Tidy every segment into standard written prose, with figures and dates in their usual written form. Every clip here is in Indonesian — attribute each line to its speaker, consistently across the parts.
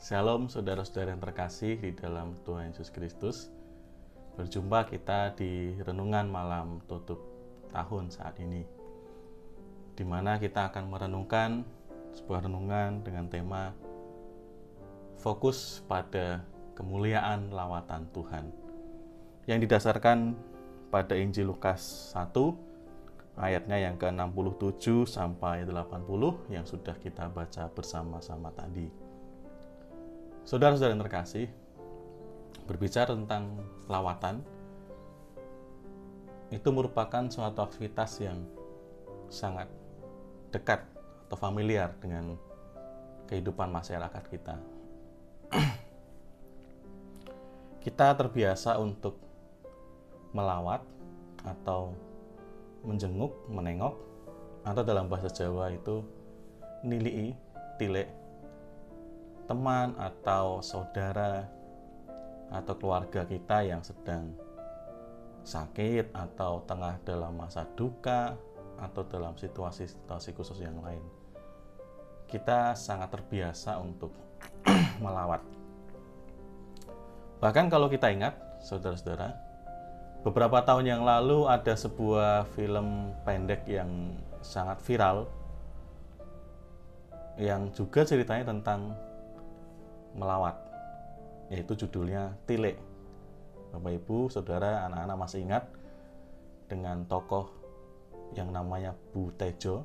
Speaker 1: Shalom saudara-saudara yang terkasih di dalam Tuhan Yesus Kristus. Berjumpa kita di renungan malam tutup tahun saat ini, di mana kita akan merenungkan sebuah renungan dengan tema fokus pada kemuliaan lawatan Tuhan, yang didasarkan pada Injil Lukas 1 ayatnya yang ke-67 sampai 80 yang sudah kita baca bersama-sama tadi. Saudara-saudara yang terkasih, berbicara tentang lawatan, itu merupakan suatu aktivitas yang sangat dekat atau familiar dengan kehidupan masyarakat kita. Kita terbiasa untuk melawat atau menjenguk, menengok, atau dalam bahasa Jawa itu nilii, tilek, teman atau saudara atau keluarga kita yang sedang sakit atau tengah dalam masa duka atau dalam situasi-situasi khusus yang lain. Kita sangat terbiasa untuk melawat. Bahkan kalau kita ingat, saudara-saudara, beberapa tahun yang lalu ada sebuah film pendek yang sangat viral yang juga ceritanya tentang melawat, yaitu judulnya Tilek. Bapak Ibu, Saudara, anak-anak masih ingat dengan tokoh yang namanya Bu Tejo,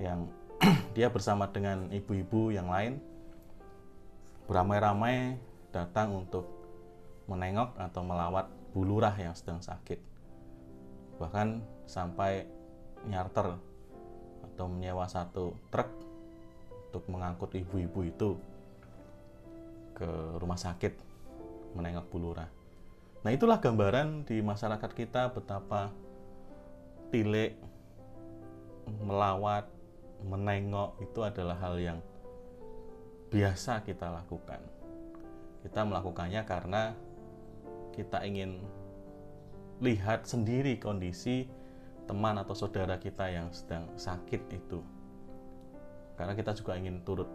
Speaker 1: yang dia bersama dengan ibu-ibu yang lain beramai-ramai datang untuk menengok atau melawat Bu Lurah yang sedang sakit. Bahkan sampai nyarter atau menyewa satu truk untuk mengangkut ibu-ibu itu ke rumah sakit menengok Bu Lurah. Nah, itulah gambaran di masyarakat kita betapa tilek, melawat, menengok itu adalah hal yang biasa kita lakukan. Kita melakukannya karena kita ingin lihat sendiri kondisi teman atau saudara kita yang sedang sakit itu. Karena kita juga ingin turut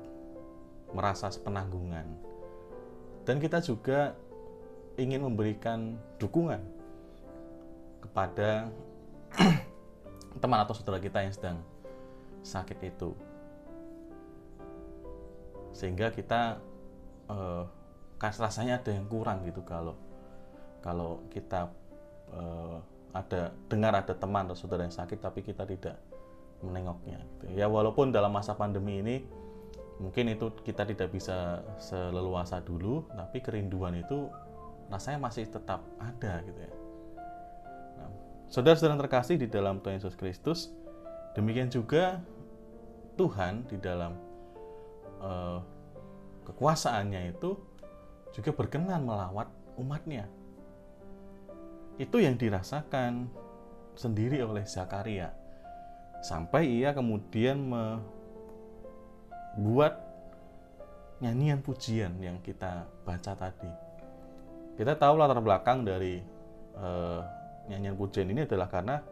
Speaker 1: merasa sepenanggungan. Dan kita juga ingin memberikan dukungan kepada teman atau saudara kita yang sedang sakit itu. Sehingga kita rasanya ada yang kurang gitu kalau kita dengar ada teman atau saudara yang sakit tapi kita tidak menengoknya. Ya, walaupun dalam masa pandemi ini mungkin itu kita tidak bisa seleluasa dulu, tapi kerinduan itu rasanya masih tetap ada gitu ya. Nah, saudara-saudara yang terkasih di dalam Tuhan Yesus Kristus, demikian juga Tuhan di dalam kekuasaannya itu juga berkenan melawat umatnya. Itu yang dirasakan sendiri oleh Zakaria, sampai ia kemudian buat nyanyian pujian yang kita baca tadi. Kita tahu latar belakang dari nyanyian pujian ini adalah karena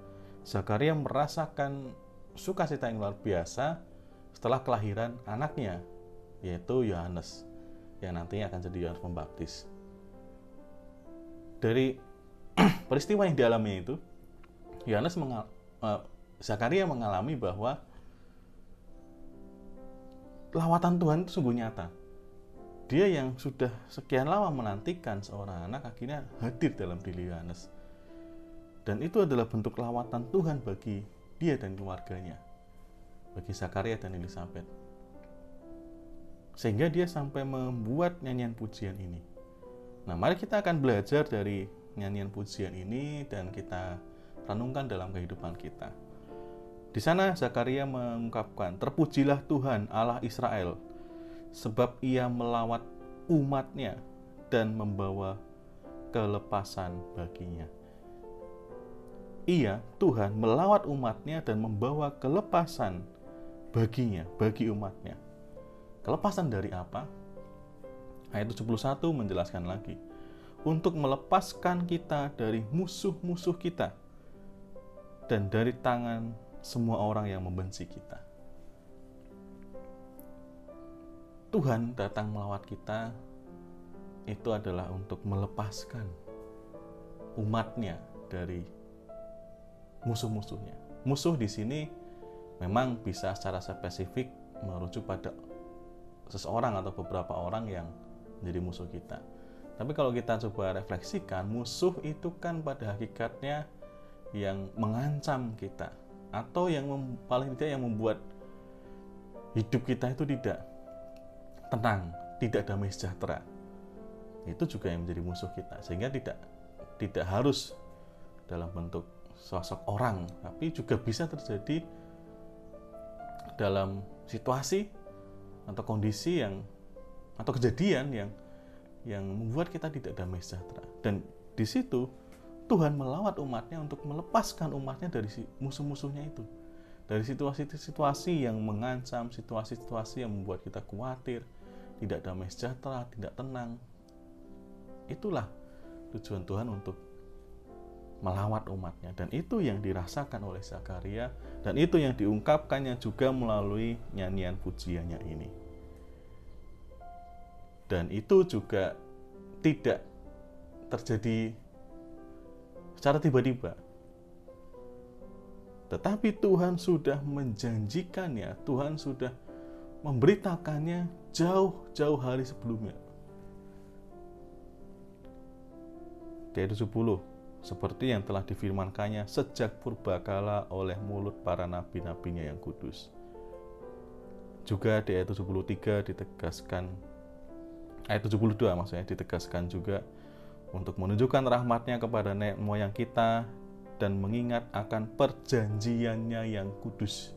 Speaker 1: Zakaria merasakan sukacita yang luar biasa setelah kelahiran anaknya, yaitu Yohanes, yang nantinya akan jadi Yohanes Pembaptis. Dari peristiwa yang dialami itu, Zakaria mengalami bahwa lawatan Tuhan itu sungguh nyata. Dia yang sudah sekian lama menantikan seorang anak akhirnya hadir dalam diri Yohanes. Dan itu adalah bentuk lawatan Tuhan bagi dia dan keluarganya, bagi Zakaria dan Elisabet. Sehingga dia sampai membuat nyanyian pujian ini. Nah, mari kita akan belajar dari nyanyian pujian ini dan kita renungkan dalam kehidupan kita. Di sana Zakaria mengungkapkan, "Terpujilah Tuhan Allah Israel, sebab ia melawat umatnya dan membawa kelepasan baginya." Ia, Tuhan, melawat umatnya dan membawa kelepasan baginya, bagi umatnya. Kelepasan dari apa? Ayat 71 menjelaskan lagi, untuk melepaskan kita dari musuh-musuh kita dan dari tangan semua orang yang membenci kita. Tuhan datang melawat kita itu adalah untuk melepaskan umatnya dari musuh-musuhnya. Musuh di sini memang bisa secara spesifik merujuk pada seseorang atau beberapa orang yang menjadi musuh kita. Tapi kalau kita coba refleksikan, musuh itu kan pada hakikatnya yang mengancam kita, atau yang paling tidak yang membuat hidup kita itu tidak tenang, tidak damai sejahtera. Itu juga yang menjadi musuh kita, sehingga tidak harus dalam bentuk sosok orang, tapi juga bisa terjadi dalam situasi atau kondisi atau kejadian yang membuat kita tidak damai sejahtera. Dan di situ Tuhan melawat umatnya untuk melepaskan umatnya dari musuh-musuhnya itu, dari situasi-situasi yang mengancam, situasi-situasi yang membuat kita khawatir, tidak damai sejahtera, tidak tenang. Itulah tujuan Tuhan untuk melawat umatnya, dan itu yang dirasakan oleh Zakaria, dan itu yang diungkapkannya juga melalui nyanyian pujiannya ini. Dan itu juga tidak terjadi secara tiba-tiba, tetapi Tuhan sudah menjanjikannya, Tuhan sudah memberitakannya jauh-jauh hari sebelumnya. Di ayat 70, seperti yang telah difirmankannya sejak purbakala oleh mulut para nabi-nabinya yang kudus. Juga di ayat 73 ditegaskan, ayat 72 maksudnya ditegaskan juga untuk menunjukkan rahmatnya kepada nenek moyang kita dan mengingat akan perjanjiannya yang kudus.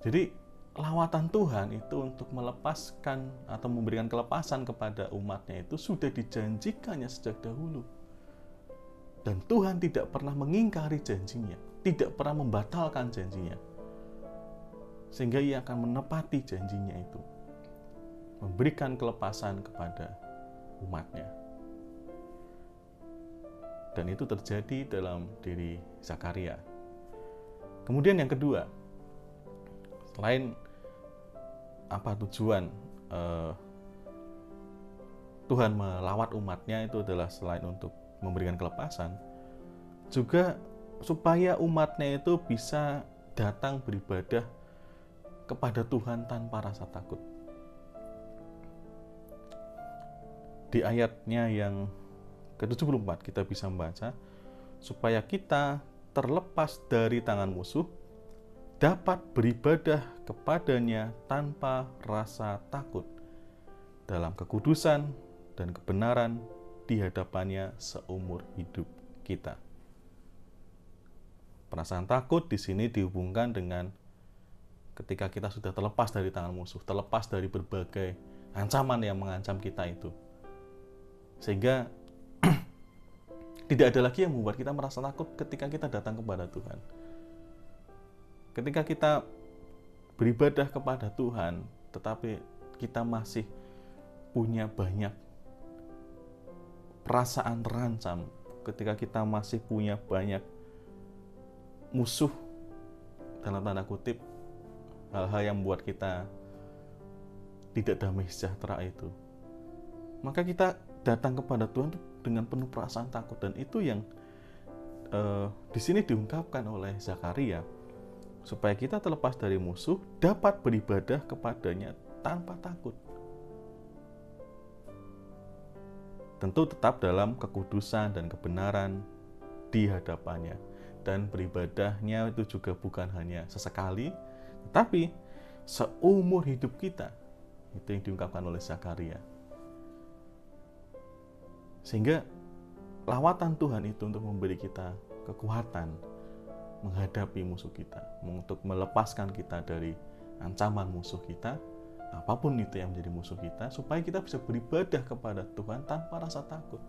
Speaker 1: Jadi lawatan Tuhan itu untuk melepaskan atau memberikan kelepasan kepada umatnya itu sudah dijanjikannya sejak dahulu. Dan Tuhan tidak pernah mengingkari janjinya, tidak pernah membatalkan janjinya. Sehingga ia akan menepati janjinya itu, memberikan kelepasan kepada umatnya. Dan itu terjadi dalam diri Zakaria. Kemudian yang kedua, selain apa tujuan Tuhan melawat umatnya itu adalah selain untuk memberikan kelepasan, juga supaya umatnya itu bisa datang beribadah kepada Tuhan tanpa rasa takut. Di ayatnya yang ke-74 kita bisa membaca, supaya kita terlepas dari tangan musuh, dapat beribadah kepadanya tanpa rasa takut, dalam kekudusan dan kebenaran di hadapannya seumur hidup kita. Perasaan takut di sini dihubungkan dengan ketika kita sudah terlepas dari tangan musuh, terlepas dari berbagai ancaman yang mengancam kita itu. Sehingga tidak ada lagi yang membuat kita merasa takut ketika kita datang kepada Tuhan. Ketika kita beribadah kepada Tuhan, tetapi kita masih punya banyak perasaan terancam, ketika kita masih punya banyak musuh, dalam tanda kutip, hal-hal yang membuat kita tidak damai sejahtera itu, maka kita datang kepada Tuhan dengan penuh perasaan takut. Dan itu yang di sini diungkapkan oleh Zakaria, supaya kita terlepas dari musuh, dapat beribadah kepadanya tanpa takut. Tentu tetap dalam kekudusan dan kebenaran di hadapannya. Dan beribadahnya itu juga bukan hanya sesekali, tetapi seumur hidup kita. Itu yang diungkapkan oleh Zakaria. Sehingga lawatan Tuhan itu untuk memberi kita kekuatan menghadapi musuh kita, untuk melepaskan kita dari ancaman musuh kita, apapun itu yang menjadi musuh kita, supaya kita bisa beribadah kepada Tuhan tanpa rasa takut.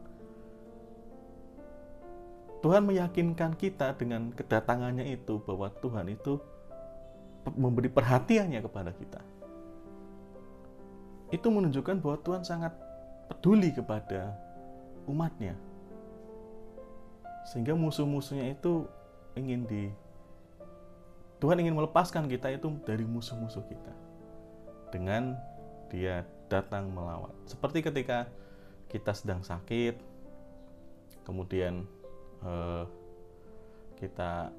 Speaker 1: Tuhan meyakinkan kita dengan kedatangannya itu, bahwa Tuhan itu memberi perhatiannya kepada kita. Itu menunjukkan bahwa Tuhan sangat peduli kepada umatnya. Sehingga musuh-musuhnya itu Tuhan ingin melepaskan kita itu dari musuh-musuh kita. Dengan dia datang melawat. Seperti ketika kita sedang sakit, kemudian kita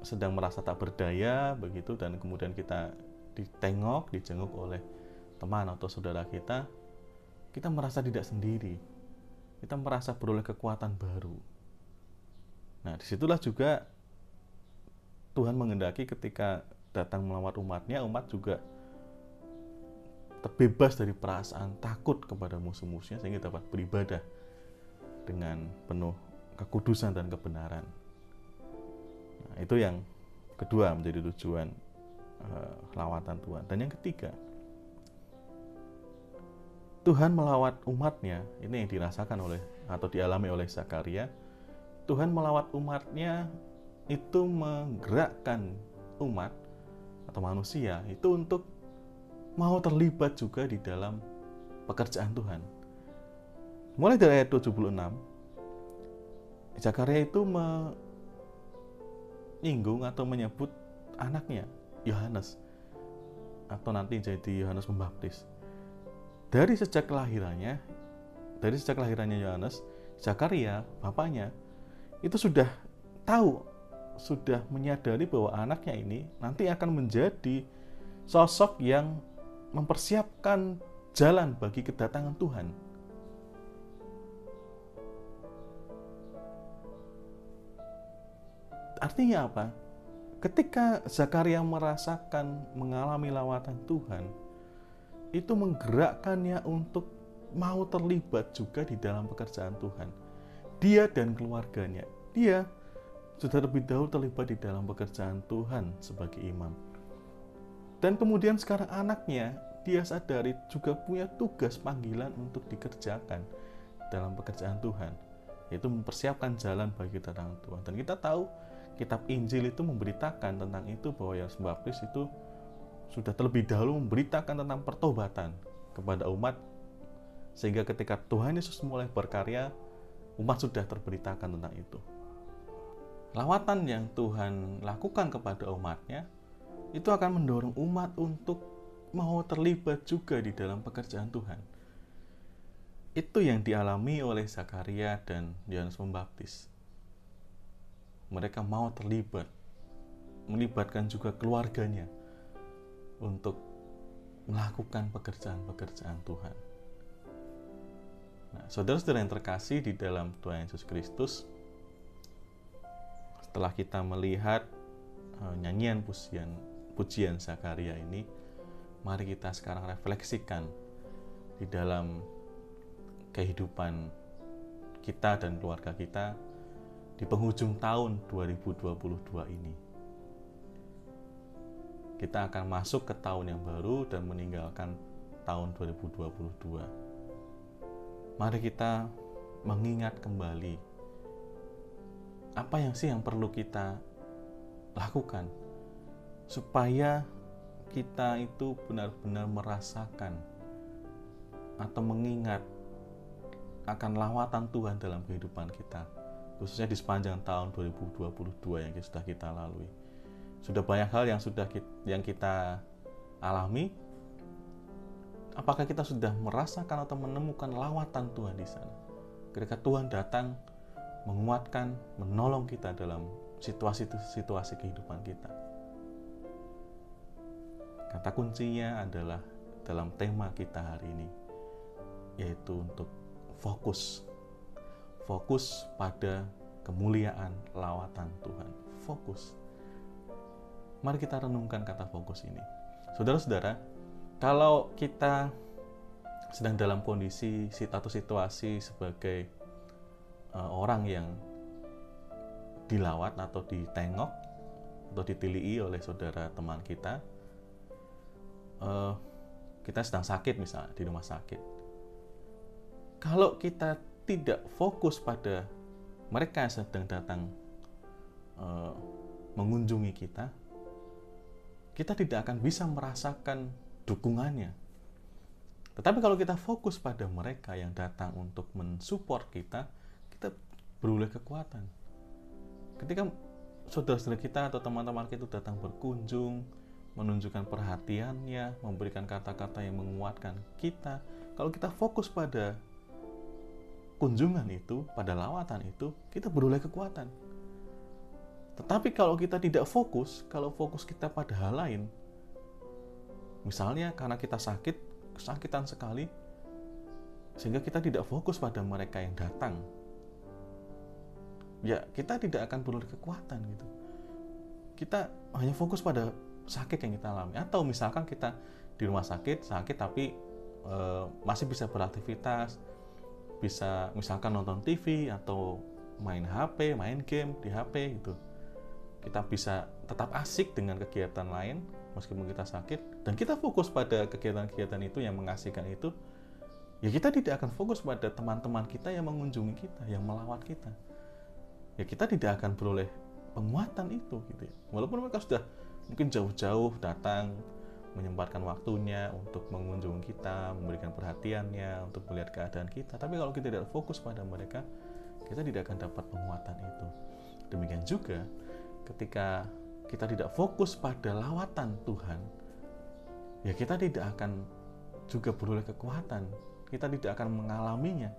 Speaker 1: sedang merasa tak berdaya begitu, dan kemudian kita dijenguk oleh teman atau saudara kita merasa tidak sendiri, kita merasa beroleh kekuatan baru. Nah, disitulah juga Tuhan menghendaki ketika datang melawat umatnya, umat juga terbebas dari perasaan takut kepada musuh-musuhnya, sehingga dapat beribadah dengan penuh kekudusan dan kebenaran. Nah, itu yang kedua menjadi tujuan lawatan Tuhan. Dan yang ketiga, Tuhan melawat umatnya, ini yang dirasakan oleh atau dialami oleh Zakaria. Tuhan melawat umatnya itu menggerakkan umat atau manusia itu untuk mau terlibat juga di dalam pekerjaan Tuhan. Mulai dari ayat 76, Zakaria itu menyinggung atau menyebut anaknya Yohanes, atau nanti jadi Yohanes Pembaptis. Dari sejak kelahirannya Yohanes, Zakaria, bapaknya, itu sudah tahu, sudah menyadari bahwa anaknya ini nanti akan menjadi sosok yang mempersiapkan jalan bagi kedatangan Tuhan. Artinya apa? Ketika Zakaria mengalami lawatan Tuhan, itu menggerakkannya untuk mau terlibat juga di dalam pekerjaan Tuhan. Dia dan keluarganya, dia sudah lebih dahulu terlibat di dalam pekerjaan Tuhan sebagai imam. Dan kemudian sekarang anaknya, dia sadari juga punya tugas panggilan untuk dikerjakan dalam pekerjaan Tuhan, yaitu mempersiapkan jalan bagi kedatangan Tuhan. Dan kita tahu kitab Injil itu memberitakan tentang itu, bahwa Yohanes Pembaptis itu sudah terlebih dahulu memberitakan tentang pertobatan kepada umat, sehingga ketika Tuhan Yesus mulai berkarya, umat sudah terberitakan tentang itu. Lawatan yang Tuhan lakukan kepada umatnya itu akan mendorong umat untuk mau terlibat juga di dalam pekerjaan Tuhan. Itu yang dialami oleh Zakaria dan Yohanes Pembaptis. Mereka mau terlibat, melibatkan juga keluarganya untuk melakukan pekerjaan-pekerjaan Tuhan. Nah, saudara-saudara yang terkasih di dalam Tuhan Yesus Kristus, setelah kita melihat nyanyian pujian Zakaria ini, mari kita sekarang refleksikan di dalam kehidupan kita dan keluarga kita di penghujung tahun 2022 ini. Kita akan masuk ke tahun yang baru dan meninggalkan tahun 2022. Mari kita mengingat kembali apa yang perlu kita lakukan supaya kita itu benar-benar merasakan atau mengingat akan lawatan Tuhan dalam kehidupan kita, khususnya di sepanjang tahun 2022 yang sudah kita lalui. Sudah banyak hal yang kita alami. Apakah kita sudah merasakan atau menemukan lawatan Tuhan di sana? Ketika Tuhan datang menguatkan, menolong kita dalam situasi kehidupan kita. Kata kuncinya adalah dalam tema kita hari ini, yaitu untuk fokus pada kemuliaan lawatan Tuhan. Fokus. Mari kita renungkan kata fokus ini. Saudara-saudara, kalau kita sedang dalam kondisi atau situasi sebagai orang yang dilawat atau ditengok atau ditilii oleh saudara teman kita, kita sedang sakit misalnya di rumah sakit. Kalau kita tidak fokus pada mereka yang sedang datang mengunjungi kita tidak akan bisa merasakan dukungannya. Tetapi kalau kita fokus pada mereka yang datang untuk mensupport kita beroleh kekuatan. Ketika saudara-saudara kita atau teman-teman kita datang berkunjung, menunjukkan perhatiannya, memberikan kata-kata yang menguatkan kita. Kalau kita fokus pada kunjungan itu, pada lawatan itu, kita beroleh kekuatan. Tetapi kalau kita tidak fokus, kalau fokus kita pada hal lain, misalnya karena kita kesakitan sekali, sehingga kita tidak fokus pada mereka yang datang, ya kita tidak akan beroleh kekuatan gitu. Kita hanya fokus pada sakit yang kita alami. Atau misalkan kita di rumah sakit tapi masih bisa beraktivitas, bisa misalkan nonton TV atau main HP, main game di HP gitu. Kita bisa tetap asik dengan kegiatan lain meskipun kita sakit, dan kita fokus pada kegiatan-kegiatan itu yang mengasihkan itu, ya kita tidak akan fokus pada teman-teman kita yang mengunjungi kita, yang melawat kita. Ya kita tidak akan beroleh penguatan itu gitu ya. Walaupun mereka sudah mungkin jauh-jauh datang, menyempatkan waktunya untuk mengunjungi kita, memberikan perhatiannya, untuk melihat keadaan kita, tapi kalau kita tidak fokus pada mereka, kita tidak akan dapat penguatan itu. Demikian juga ketika kita tidak fokus pada lawatan Tuhan, ya kita tidak akan juga beroleh kekuatan, kita tidak akan mengalaminya.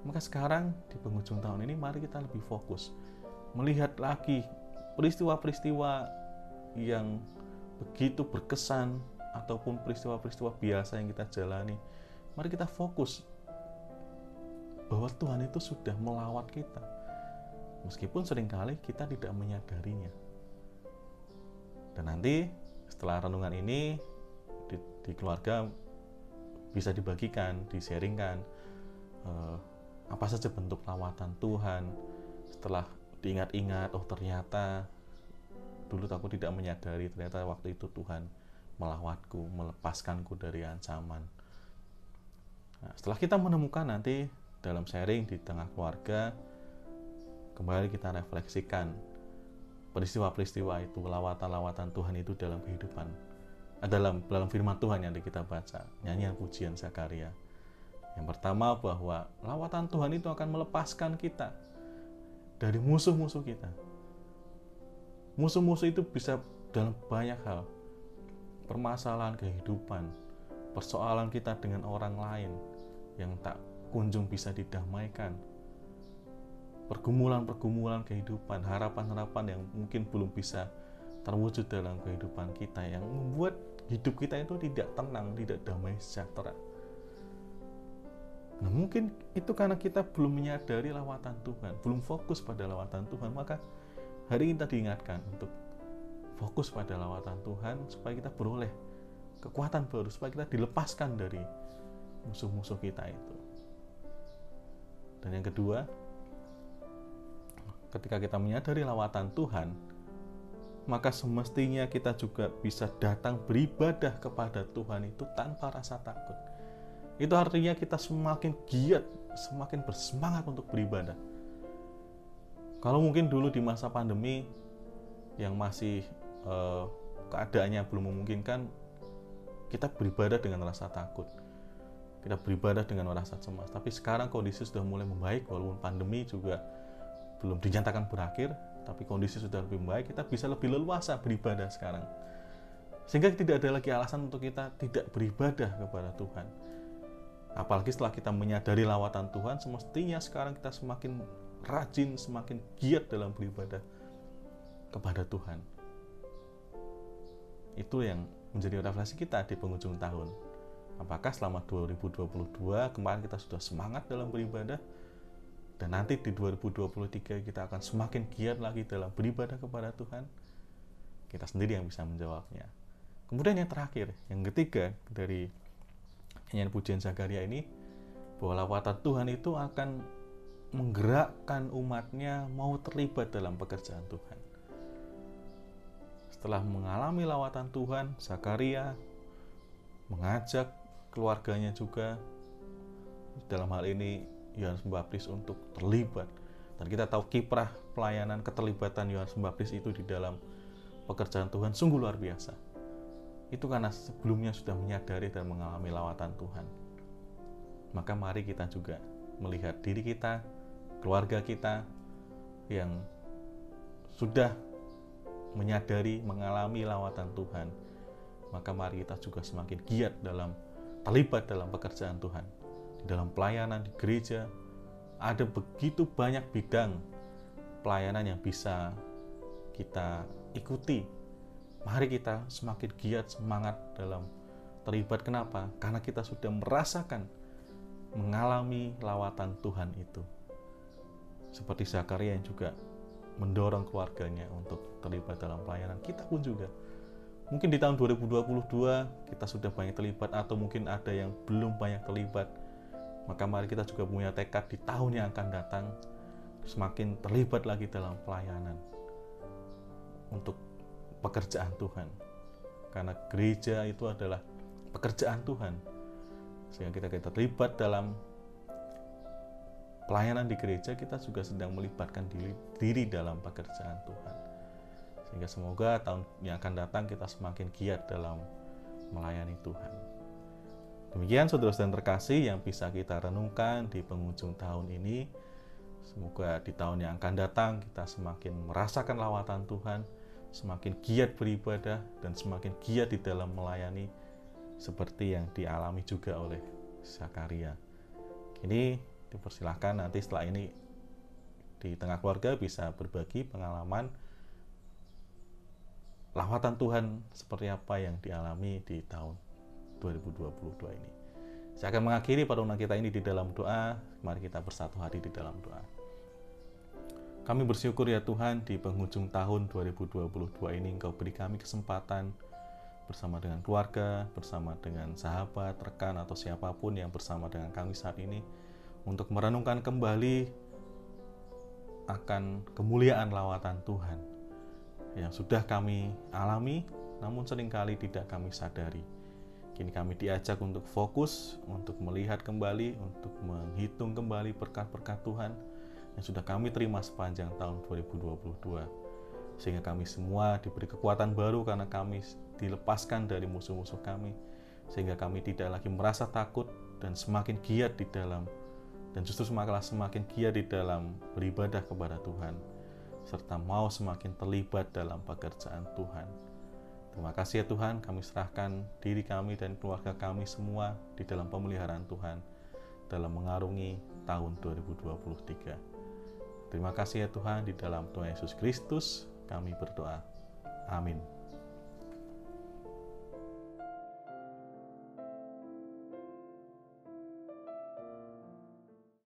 Speaker 1: Maka sekarang di penghujung tahun ini mari kita lebih fokus melihat lagi peristiwa-peristiwa yang begitu berkesan ataupun peristiwa-peristiwa biasa yang kita jalani. Mari kita fokus bahwa Tuhan itu sudah melawat kita, meskipun seringkali kita tidak menyadarinya. Dan nanti setelah renungan ini di keluarga bisa dibagikan, di-sharingkan apa saja bentuk lawatan Tuhan. Setelah diingat-ingat, oh ternyata dulu aku tidak menyadari, ternyata waktu itu Tuhan melawatku, melepaskanku dari ancaman. Nah, setelah kita menemukan nanti dalam sharing di tengah keluarga, kembali kita refleksikan peristiwa-peristiwa itu, lawatan-lawatan Tuhan itu dalam kehidupan, dalam firman Tuhan yang kita baca, nyanyian pujian Zakaria. Yang pertama, bahwa lawatan Tuhan itu akan melepaskan kita dari musuh-musuh kita. Musuh-musuh itu bisa dalam banyak hal, permasalahan kehidupan, persoalan kita dengan orang lain yang tak kunjung bisa didamaikan, pergumulan-pergumulan kehidupan, harapan-harapan yang mungkin belum bisa terwujud dalam kehidupan kita, yang membuat hidup kita itu tidak tenang, tidak damai sejahtera. Nah, mungkin itu karena kita belum menyadari lawatan Tuhan, belum fokus pada lawatan Tuhan. Maka hari ini kita diingatkan untuk fokus pada lawatan Tuhan, supaya kita beroleh kekuatan baru, supaya kita dilepaskan dari musuh-musuh kita itu. Dan yang kedua, ketika kita menyadari lawatan Tuhan, maka semestinya kita juga bisa datang beribadah kepada Tuhan itu tanpa rasa takut. Itu artinya kita semakin giat, semakin bersemangat untuk beribadah. Kalau mungkin dulu di masa pandemi yang masih keadaannya belum memungkinkan, kita beribadah dengan rasa takut, kita beribadah dengan rasa cemas. Tapi sekarang kondisi sudah mulai membaik, walaupun pandemi juga belum dinyatakan berakhir, tapi kondisi sudah lebih baik, kita bisa lebih leluasa beribadah sekarang. Sehingga tidak ada lagi alasan untuk kita tidak beribadah kepada Tuhan. Apalagi setelah kita menyadari lawatan Tuhan, semestinya sekarang kita semakin rajin, semakin giat dalam beribadah kepada Tuhan. Itu yang menjadi refleksi kita di penghujung tahun. Apakah selama 2022 kemarin kita sudah semangat dalam beribadah, dan nanti di 2023 kita akan semakin giat lagi dalam beribadah kepada Tuhan? Kita sendiri yang bisa menjawabnya. Kemudian yang terakhir, yang ketiga dari nyanyian pujian Zakaria ini, bahwa lawatan Tuhan itu akan menggerakkan umatnya mau terlibat dalam pekerjaan Tuhan. Setelah mengalami lawatan Tuhan, Zakaria mengajak keluarganya juga, dalam hal ini Yohanes Pembaptis, untuk terlibat. Dan kita tahu kiprah pelayanan keterlibatan Yohanes Pembaptis itu di dalam pekerjaan Tuhan sungguh luar biasa. Itu karena sebelumnya sudah menyadari dan mengalami lawatan Tuhan. Maka mari kita juga melihat diri kita, keluarga kita yang sudah menyadari, mengalami lawatan Tuhan, maka mari kita juga semakin giat terlibat dalam pekerjaan Tuhan. Di dalam pelayanan di gereja, ada begitu banyak bidang pelayanan yang bisa kita ikuti. Mari kita semakin giat, semangat dalam terlibat. Kenapa? Karena kita sudah merasakan, mengalami lawatan Tuhan itu. Seperti Zakaria yang juga mendorong keluarganya untuk terlibat dalam pelayanan. Kita pun juga. Mungkin di tahun 2022 kita sudah banyak terlibat, atau mungkin ada yang belum banyak terlibat. Maka mari kita juga punya tekad di tahun yang akan datang semakin terlibat lagi dalam pelayanan untuk pekerjaan Tuhan. Karena gereja itu adalah pekerjaan Tuhan. Sehingga kita terlibat dalam pelayanan di gereja, kita juga sedang melibatkan diri dalam pekerjaan Tuhan. Sehingga semoga tahun yang akan datang kita semakin giat dalam melayani Tuhan. Demikian saudara-saudara terkasih yang bisa kita renungkan di penghujung tahun ini. Semoga di tahun yang akan datang kita semakin merasakan lawatan Tuhan, semakin giat beribadah, dan semakin giat di dalam melayani seperti yang dialami juga oleh Zakaria. Ini dipersilahkan nanti setelah ini di tengah keluarga bisa berbagi pengalaman lawatan Tuhan seperti apa yang dialami di tahun 2022 ini. Saya akan mengakhiri pertemuan kita ini di dalam doa. Mari kita bersatu hati di dalam doa. Kami bersyukur ya Tuhan, di penghujung tahun 2022 ini Engkau beri kami kesempatan bersama dengan keluarga, bersama dengan sahabat, rekan, atau siapapun yang bersama dengan kami saat ini, untuk merenungkan kembali akan kemuliaan lawatan Tuhan yang sudah kami alami, namun seringkali tidak kami sadari. Kini kami diajak untuk fokus, untuk melihat kembali, untuk menghitung kembali berkat-berkat Tuhan yang sudah kami terima sepanjang tahun 2022. Sehingga kami semua diberi kekuatan baru karena kami dilepaskan dari musuh-musuh kami. Sehingga kami tidak lagi merasa takut dan semakin giat di dalam, dan justru semakin giat di dalam beribadah kepada Tuhan, serta mau semakin terlibat dalam pekerjaan Tuhan. Terima kasih ya Tuhan, kami serahkan diri kami dan keluarga kami semua di dalam pemeliharaan Tuhan dalam mengarungi tahun 2023. Terima kasih ya Tuhan, di dalam Tuhan Yesus Kristus kami berdoa. Amin.